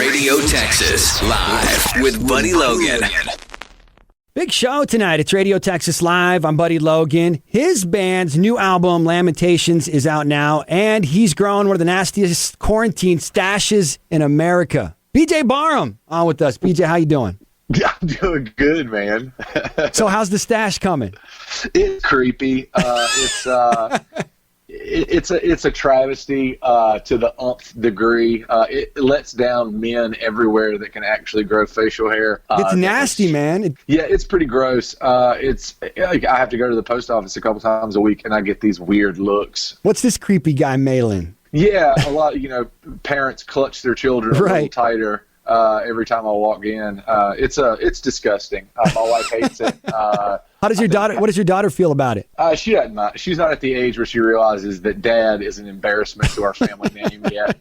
Radio Texas, live with Buddy Logan. Big show tonight. It's Radio Texas Live. I'm Buddy Logan. His band's new album, Lamentations, is out now, and he's grown one of the nastiest quarantine stashes in America. BJ Barham on with us. BJ, how you doing? Yeah, I'm doing good, man. So how's the stash coming? It's creepy. It's a travesty to the nth degree. It lets down men everywhere that can actually grow facial hair. It's nasty, man. Yeah, it's pretty gross. It's like I have to go to the post office a couple times a week, and I get these weird looks. What's this creepy guy mailing? Yeah, a lot. Parents clutch their children a little tighter. Every time I walk in, it's disgusting. My wife hates it. How does your daughter? What does your daughter feel about it? She doesn't mind. She's not at the age where she realizes that Dad is an embarrassment to our family name yet.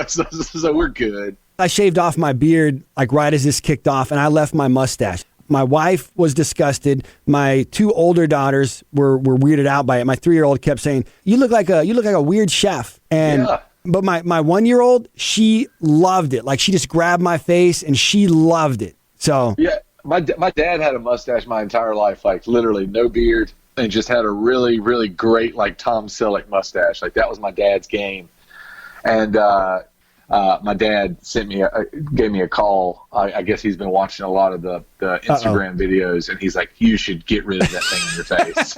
So we're good. I shaved off my beard like right as this kicked off, and I left my mustache. My wife was disgusted. My two older daughters were weirded out by it. My 3-year-old kept saying, "You look like a weird chef," and. Yeah. But my 1-year-old, she loved it. Like, she just grabbed my face and she loved it. So yeah, my dad had a mustache my entire life, like literally no beard, and just had a really, really great like Tom Selleck mustache. Like that was my dad's game. And my dad gave me a call. I guess he's been watching a lot of the Instagram videos, and he's like, "You should get rid of that thing in your face."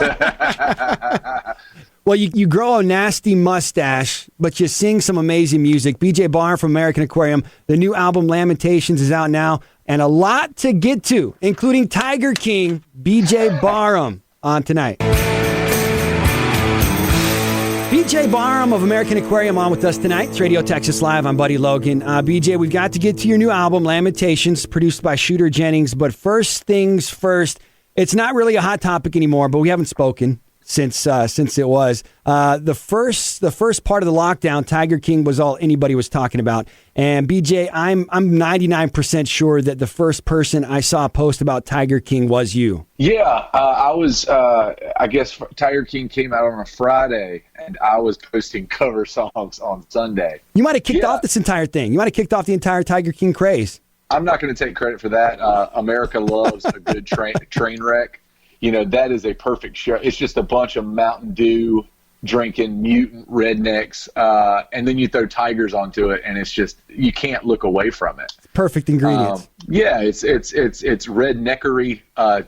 Well, you grow a nasty mustache, but you sing some amazing music. BJ Barham from American Aquarium. The new album, Lamentations, is out now, and a lot to get to, including Tiger King, BJ Barham, on tonight. BJ Barham of American Aquarium on with us tonight. It's Radio Texas Live. I'm Buddy Logan. BJ, we've got to get to your new album, Lamentations, produced by Shooter Jennings. But first things first, it's not really a hot topic anymore, but we haven't spoken since it was the first part of the lockdown. Tiger King was all anybody was talking about. And BJ, I'm 99% sure that the first person I saw post about Tiger King was you. Yeah, I was. I guess Tiger King came out on a Friday, and I was posting cover songs on Sunday. You might have kicked off this entire thing. You might have kicked off the entire Tiger King craze. I'm not going to take credit for that. America loves a good train wreck. That is a perfect show. It's just a bunch of Mountain Dew drinking mutant rednecks, and then you throw tigers onto it, and it's just, you can't look away from it. Perfect ingredients. Yeah, it's redneckery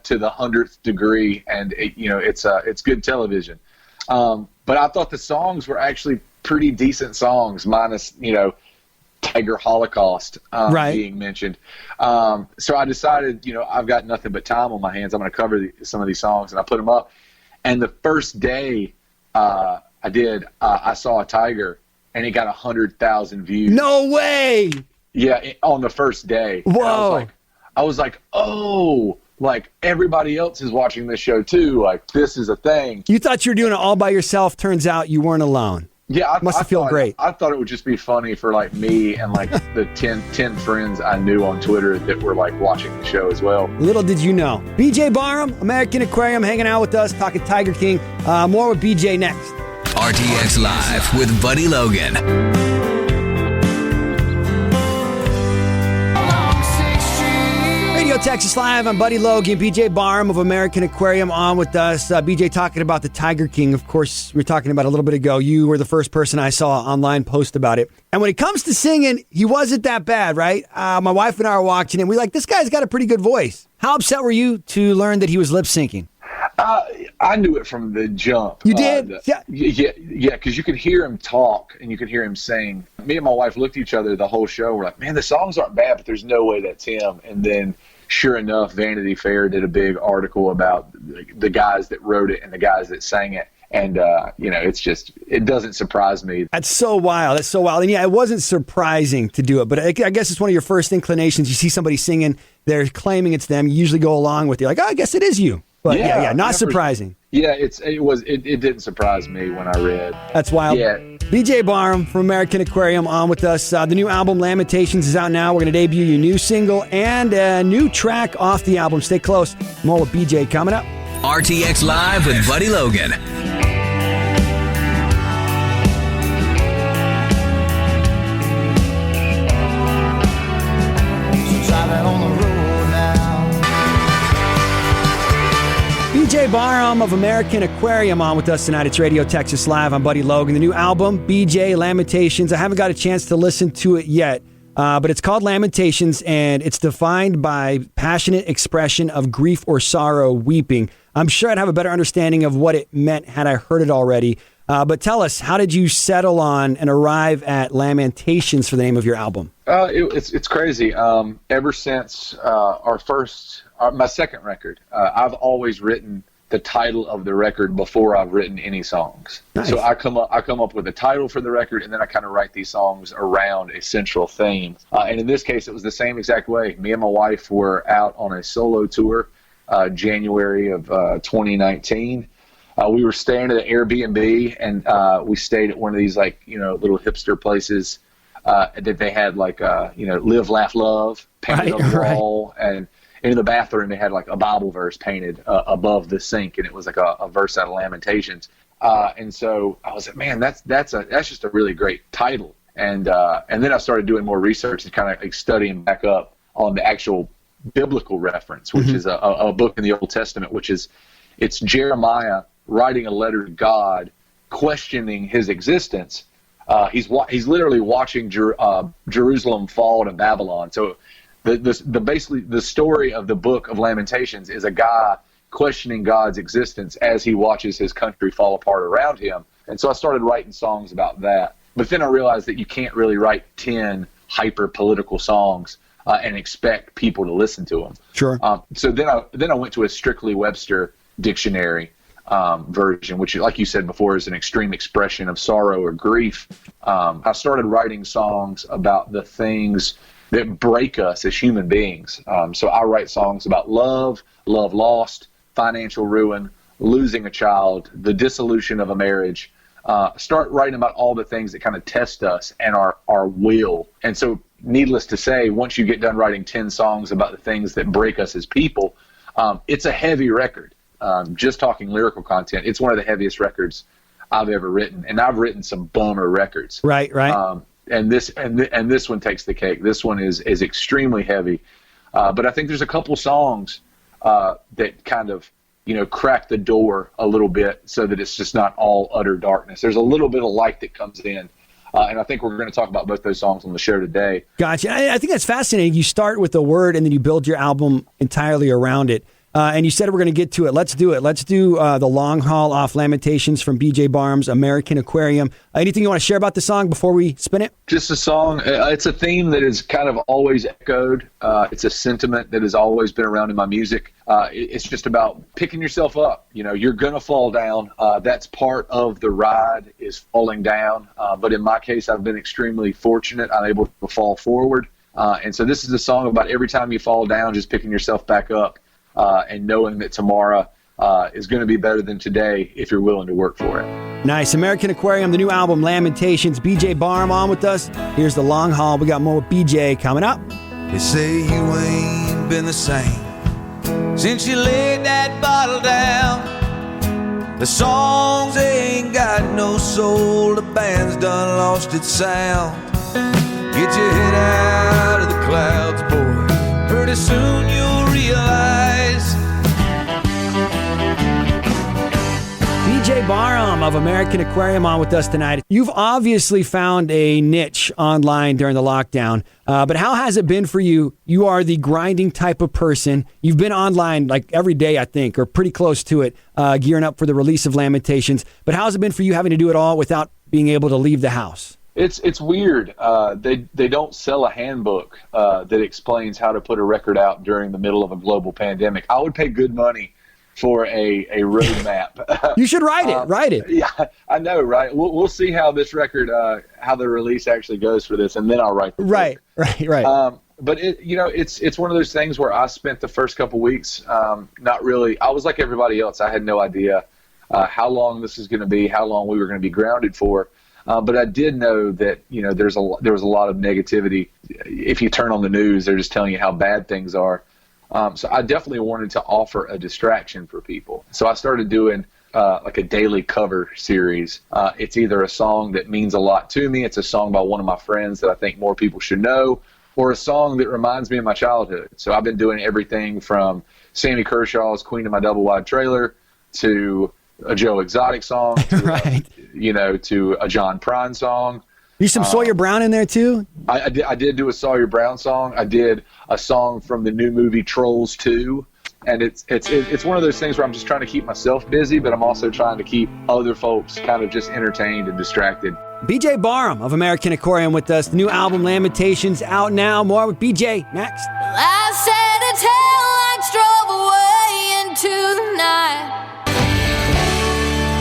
to the 100th degree, and it's good television. But I thought the songs were actually pretty decent songs, minus Tiger Holocaust being mentioned. So I decided, I've got nothing but time on my hands. I'm going to cover some of these songs, and I put them up. And the first day I saw a tiger, and it got 100,000 views. No way! Yeah, on the first day. Whoa! I was like, oh, like everybody else is watching this show too. Like, this is a thing. You thought you were doing it all by yourself. Turns out you weren't alone. Yeah, I feel great. I thought it would just be funny for like me and like the 10 friends I knew on Twitter that were like watching the show as well. Little did you know. BJ Barham, American Aquarium, hanging out with us, talking Tiger King. More with BJ next. RTX Live with Buddy Logan. Radio Texas Live. I'm Buddy Logan. BJ Barham of American Aquarium on with us. BJ talking about the Tiger King. Of course, we were talking about a little bit ago. You were the first person I saw online post about it. And when it comes to singing, he wasn't that bad, right? My wife and I were watching it. We're like, this guy's got a pretty good voice. How upset were you to learn that he was lip syncing? I knew it from the jump. You did? Yeah, because you could hear him talk and you could hear him sing. Me and my wife looked at each other the whole show. We're like, man, the songs aren't bad, but there's no way that's him. And then sure enough, Vanity Fair did a big article about the guys that wrote it and the guys that sang it. And, it doesn't surprise me. That's so wild. And yeah, it wasn't surprising to do it, but I guess it's one of your first inclinations. You see somebody singing, they're claiming it's them. You usually go along with it. Like, oh, I guess it is you. But yeah, not surprising. Yeah, it didn't surprise me when I read. That's wild. Yeah. BJ Barham from American Aquarium on with us. The new album, Lamentations, is out now. We're going to debut your new single and a new track off the album. Stay close. More with BJ coming up. RTX Live with Buddy Logan. BJ Barham of American Aquarium on with us tonight. It's Radio Texas Live. I'm Buddy Logan. The new album, BJ Lamentations. I haven't got a chance to listen to it yet, but it's called Lamentations, and it's defined by passionate expression of grief or sorrow, weeping. I'm sure I'd have a better understanding of what it meant had I heard it already. But tell us, how did you settle on and arrive at Lamentations for the name of your album? It's crazy. Ever since my second record, I've always written the title of the record before I've written any songs. Nice. So I come up with a title for the record, and then I kind of write these songs around a central theme. And in this case, it was the same exact way. Me and my wife were out on a solo tour, January of 2019. We were staying at an Airbnb, and we stayed at one of these little hipster places that they had live, laugh, love painted on the wall, and in the bathroom they had like a Bible verse painted above the sink, and it was like a verse out of Lamentations. And so I was like, man, that's just a really great title. And then I started doing more research and kind of like studying back up on the actual biblical reference, which is a book in the Old Testament, it's Jeremiah writing a letter to God, questioning his existence. He's literally watching Jerusalem fall to Babylon. So basically the story of the book of Lamentations is a guy questioning God's existence as he watches his country fall apart around him. And so I started writing songs about that. But then I realized that you can't really write 10 hyper political songs and expect people to listen to them. Sure. So then I went to a strictly Webster dictionary version, which, like you said before, is an extreme expression of sorrow or grief. I started writing songs about the things that break us as human beings. So I write songs about love lost, financial ruin, losing a child, the dissolution of a marriage. Start writing about all the things that kind of test us and our will. And so, needless to say, once you get done writing 10 songs about the things that break us as people, it's a heavy record. Just talking lyrical content, it's one of the heaviest records I've ever written, and I've written some bummer records. Right. And this one takes the cake. This one is extremely heavy, but I think there's a couple songs that kind of crack the door a little bit, so that it's just not all utter darkness. There's a little bit of light that comes in. And I think we're going to talk about both those songs on the show today. Gotcha. I think that's fascinating. You start with a word, and then you build your album entirely around it. And you said we're going to get to it. Let's do it. Let's do the long haul off Lamentations from BJ Barham's American Aquarium. Anything you want to share about the song before we spin it? Just a song. It's a theme that is kind of always echoed. It's a sentiment that has always been around in my music. It's just about picking yourself up. You're going to fall down. That's part of the ride, is falling down. But in my case, I've been extremely fortunate. I'm able to fall forward. And so this is a song about every time you fall down, just picking yourself back up. And knowing that tomorrow is going to be better than today if you're willing to work for it. Nice. American Aquarium, the new album, Lamentations. BJ Barham on with us. Here's the long haul. We got more with BJ coming up. They say you ain't been the same since you laid that bottle down. The songs ain't got no soul. The band's done lost its sound. Get your head out of the clouds, boy. Pretty soon you'll realize. BJ Barham of American Aquarium on with us tonight. You've obviously found a niche online during the lockdown, but how has it been for you? You are the grinding type of person. You've been online like every day, I think, or pretty close to it, gearing up for the release of Lamentations. But how has it been for you having to do it all without being able to leave the house? It's weird. They don't sell a handbook that explains how to put a record out during the middle of a global pandemic. I would pay good money for a roadmap. You should write it. Write it. Yeah, I know, right? We'll see how this record, how the release actually goes for this, and then I'll write the book. Right. But it's one of those things where I spent the first couple weeks not really. I was like everybody else. I had no idea how long this is going to be, how long we were going to be grounded for. But I did know that there was a lot of negativity. If you turn on the news, they're just telling you how bad things are. So I definitely wanted to offer a distraction for people. So I started doing like a daily cover series. It's either a song that means a lot to me, it's a song by one of my friends that I think more people should know, or a song that reminds me of my childhood. So I've been doing everything from Sammy Kershaw's Queen of My Double Wide Trailer to a Joe Exotic song, to Right. to a John Prine song. You some Sawyer Brown in there too? I did do a Sawyer Brown song. I did a song from the new movie Trolls 2. And it's one of those things where I'm just trying to keep myself busy, but I'm also trying to keep other folks kind of just entertained and distracted. BJ Barham of American Aquarium with us. The new album Lamentations out now. More with BJ next. I said a tail lights drove away into the night.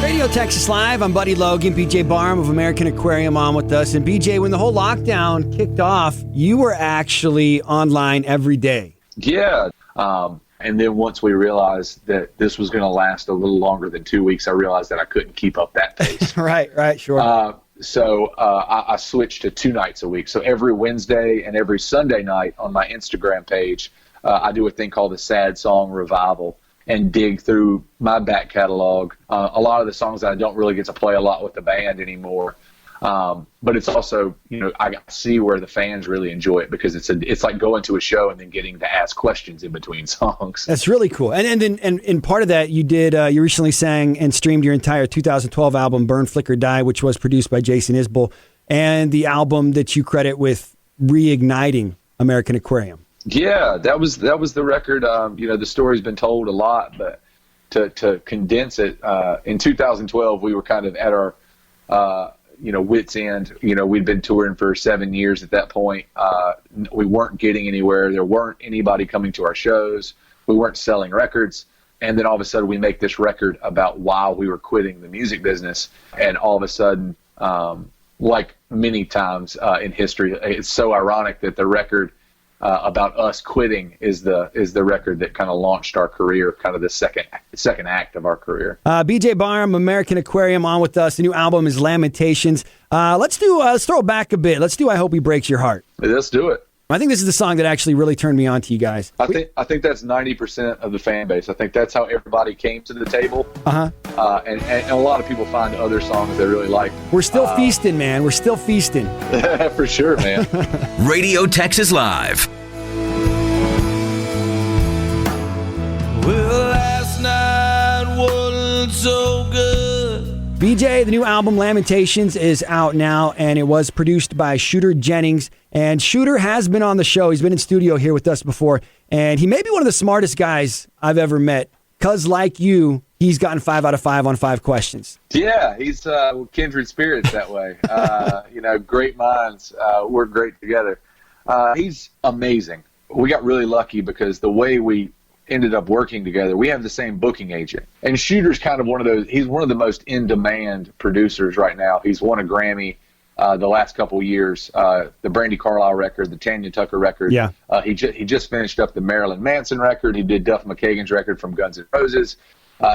Radio Texas Live. I'm Buddy Logan. BJ Barham of American Aquarium on with us. And BJ, when the whole lockdown kicked off, you were actually online every day. Yeah. And then once we realized that this was going to last a little longer than 2 weeks, I realized that I couldn't keep up that pace. Right, sure. So I switched to 2 nights a week. So every Wednesday and every Sunday night on my Instagram page, I do a thing called the Sad Song Revival and dig through my back catalog. A lot of the songs that I don't really get to play a lot with the band anymore. But it's also, I see where the fans really enjoy it, because it's like going to a show and then getting to ask questions in between songs. That's really cool. And part of that, you recently sang and streamed your entire 2012 album, Burn, Flicker, Die, which was produced by Jason Isbell, and the album that you credit with reigniting American Aquarium. Yeah, that was the record. The story's been told a lot, but to condense it, in 2012, we were kind of at our, wit's end. We'd been touring for 7 years at that point. We weren't getting anywhere. There weren't anybody coming to our shows. We weren't selling records. And then all of a sudden we make this record about why we were quitting the music business. And all of a sudden, like many times in history, it's so ironic that the record about us quitting is the record that kind of launched our career, kind of the second act of our career. BJ Barham, American Aquarium, on with us. The new album is Lamentations. Let's throw it back a bit. Let's do I Hope He Breaks Your Heart. Let's do it. I think this is the song that actually really turned me on to you guys. I think that's 90% of the fan base. I think that's how everybody came to the table. And a lot of people find other songs they really like. We're still feasting, man. We're still feasting. For sure, man. Radio Texas Live. Well, last night wasn't so good. BJ, the new album Lamentations is out now, and it was produced by Shooter Jennings. And Shooter has been on the show. He's been in studio here with us before, and he may be one of the smartest guys I've ever met, because like you, he's gotten 5 out of 5 on 5 questions. Yeah, he's kindred spirits that way. Great minds work great together. He's amazing. We got really lucky because the way we ended up working together, we have the same booking agent. And Shooter's kind of he's one of the most in-demand producers right now. He's won a Grammy the last couple of years, the Brandi Carlile record, the Tanya Tucker record. Yeah. He just finished up the Marilyn Manson record. He did Duff McKagan's record from Guns N' Roses.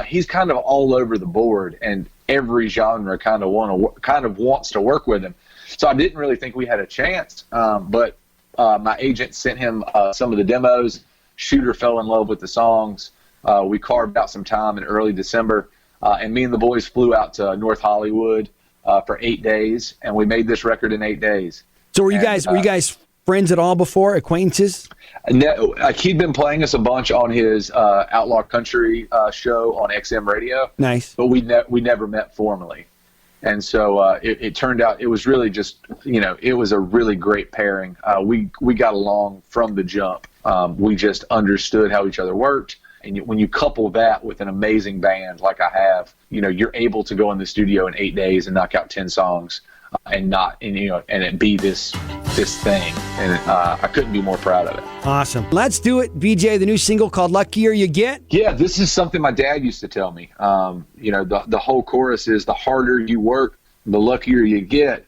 He's kind of all over the board, and every genre kind of wants to work with him. So I didn't really think we had a chance, but my agent sent him some of the demos. Shooter fell in love with the songs. We carved out some time in early December, and me and the boys flew out to North Hollywood for 8 days, and we made this record in 8 days. So were you guys friends at all before, acquaintances? No, he'd been playing us a bunch on his Outlaw Country show on XM Radio. Nice. But we never met formally. And so it turned out it was really just, it was a really great pairing. We got along from the jump. We just understood how each other worked. And when you couple that with an amazing band like I have, you're able to go in the studio in 8 days and knock out 10 songs and it be this thing. And I couldn't be more proud of it. Awesome. Let's do it. BJ, the new single called Luckier You Get. Yeah, this is something my dad used to tell me. The whole chorus is the harder you work, the luckier you get.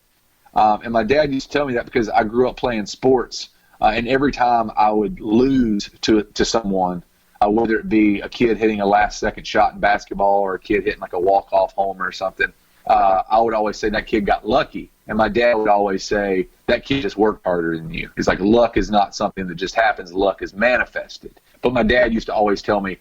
And my dad used to tell me that because I grew up playing sports. And every time I would lose to someone, whether it be a kid hitting a last-second shot in basketball or a kid hitting like a walk-off homer or something, I would always say that kid got lucky. And my dad would always say, that kid just worked harder than you. He's like, luck is not something that just happens. Luck is manifested. But my dad used to always tell me,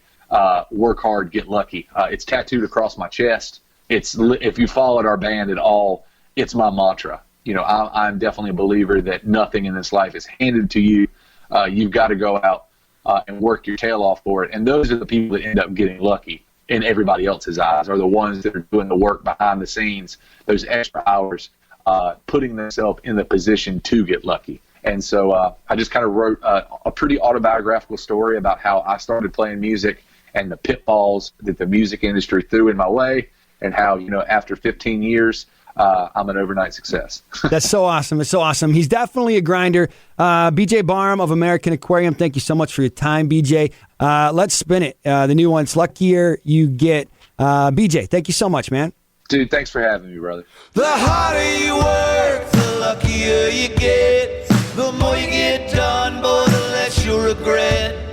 work hard, get lucky. It's tattooed across my chest. If you followed our band at all, it's my mantra. I'm definitely a believer that nothing in this life is handed to you. You've got to go out and work your tail off for it. And those are the people that end up getting lucky. in everybody else's eyes, are the ones that are doing the work behind the scenes, those extra hours, putting themselves in the position to get lucky. And so I just kind of wrote a pretty autobiographical story about how I started playing music and the pitfalls that the music industry threw in my way, and how, after 15 years, I'm an overnight success. That's so awesome. It's so awesome. He's definitely a grinder. BJ Barham of American Aquarium, thank you so much for your time, BJ. Let's spin it. The new one's Luckier You Get. BJ, thank you so much, man. Dude, thanks for having me, brother. The harder you work, the luckier you get. The more you get done, boy, the less you'll regret.